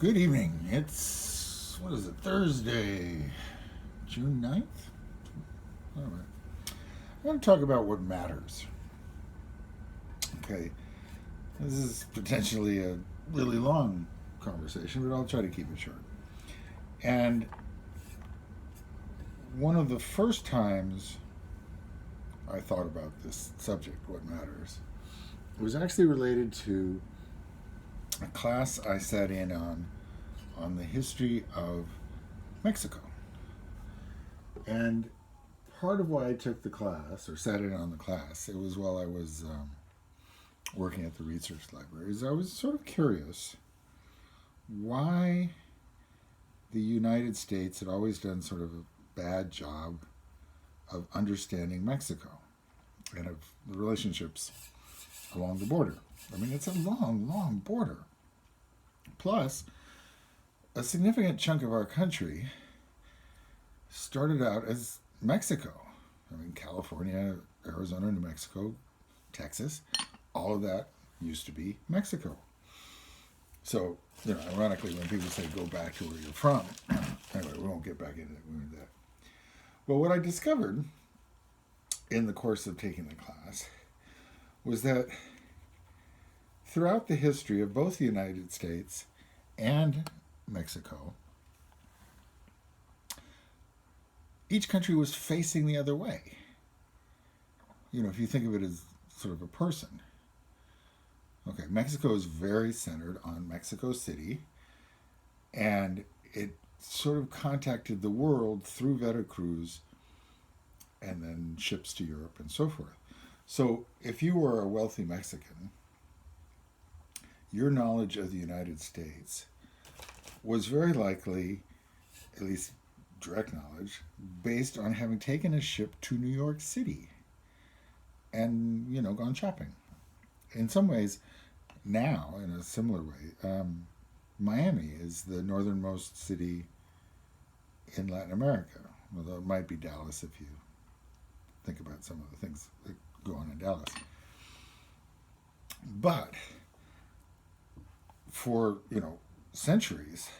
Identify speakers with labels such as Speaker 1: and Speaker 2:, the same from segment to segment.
Speaker 1: Good evening. It's, what is it, Thursday, June 9th? All right. I want to talk about what matters. Okay. This is potentially a really long conversation, but I'll try to keep it short. And one of the first times I thought about this subject, what matters, was actually related to a class I sat in on the history of Mexico. And part of why I took the class or sat in on the class, it was while I was working at the research libraries. I was sort of curious why the United States had always done sort of a bad job of understanding Mexico and of the relationships along the border. I mean, it's a long, long border. Plus, a significant chunk of our country started out as Mexico. I mean, California, Arizona, New Mexico, Texas, all of that used to be Mexico. So, ironically, when people say go back to where you're from, anyway, we won't get back into that. But what I discovered in the course of taking the class was that throughout the history of both the United States and Mexico, each country was facing the other way. If you think of it as sort of a person. Okay, Mexico is very centered on Mexico City, and it sort of contacted the world through Veracruz and then ships to Europe and so forth. So if you were a wealthy Mexican, your knowledge of the United States was very likely, at least direct knowledge, based on having taken a ship to New York City and, gone shopping. In some ways, now, in a similar way, Miami is the northernmost city in Latin America, although it might be Dallas if you think about some of the things that go on in Dallas. But for, centuries,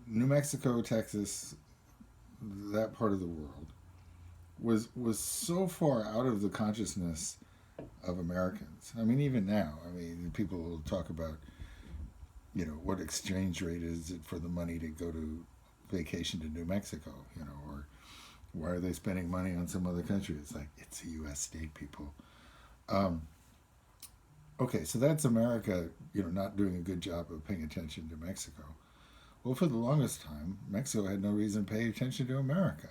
Speaker 1: New Mexico, Texas, that part of the world was so far out of the consciousness of Americans. I mean, even now, people will talk about, what exchange rate is it for the money to go to vacation to New Mexico, or why are they spending money on some other country? It's like, it's a U.S. state, people. Okay, so that's America, not doing a good job of paying attention to Mexico. Well, for the longest time, Mexico had no reason to pay attention to America.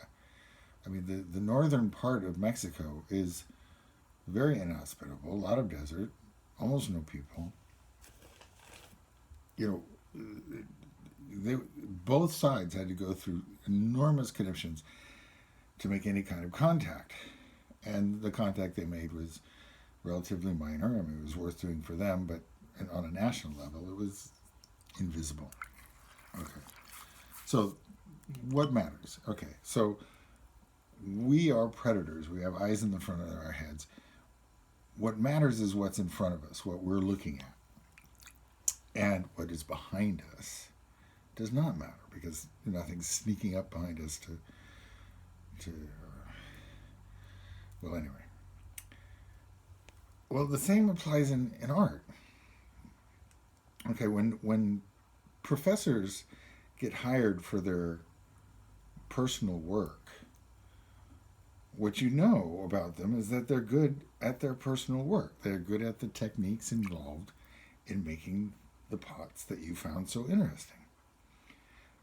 Speaker 1: I mean, the northern part of Mexico is very inhospitable, a lot of desert, almost no people. Both sides had to go through enormous conniptions to make any kind of contact. And the contact they made was relatively minor. I mean, it was worth doing for them, but on a national level, it was invisible. Okay. So, what matters? Okay, so we are predators. We have eyes in the front of our heads. What matters is what's in front of us, what we're looking at. And what is behind us does not matter because nothing's sneaking up behind us well, anyway. Well, the same applies in art. Okay, when professors get hired for their personal work, what you know about them is that they're good at their personal work. They're good at the techniques involved in making the pots that you found so interesting.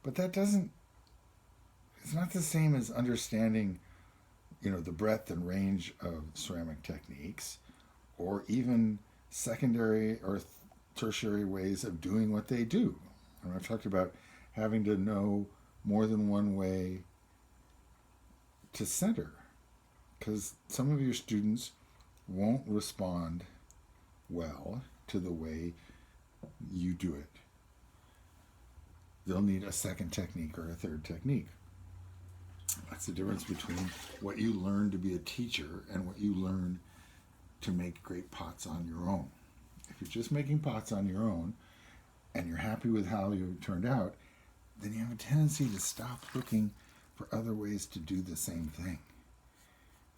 Speaker 1: But it's not the same as understanding, the breadth and range of ceramic techniques or even secondary or tertiary ways of doing what they do. And I've talked about having to know more than one way to center, because some of your students won't respond well to the way you do it. They'll need a second technique or a third technique. That's the difference between what you learn to be a teacher and what you learn to make great pots on your own. If you just making pots on your own and you're happy with how you turned out, then you have a tendency to stop looking for other ways to do the same thing.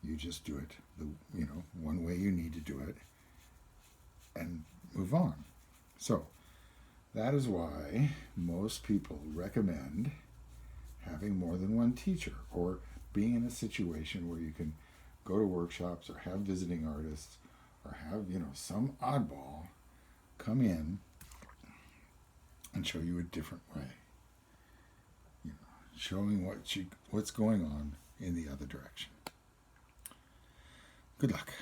Speaker 1: You just do it one way you need to do it and move on. So that is why most people recommend having more than one teacher, or being in a situation where you can go to workshops or have visiting artists or have some oddball come in and show you a different way, showing what's going on in the other direction. Good luck.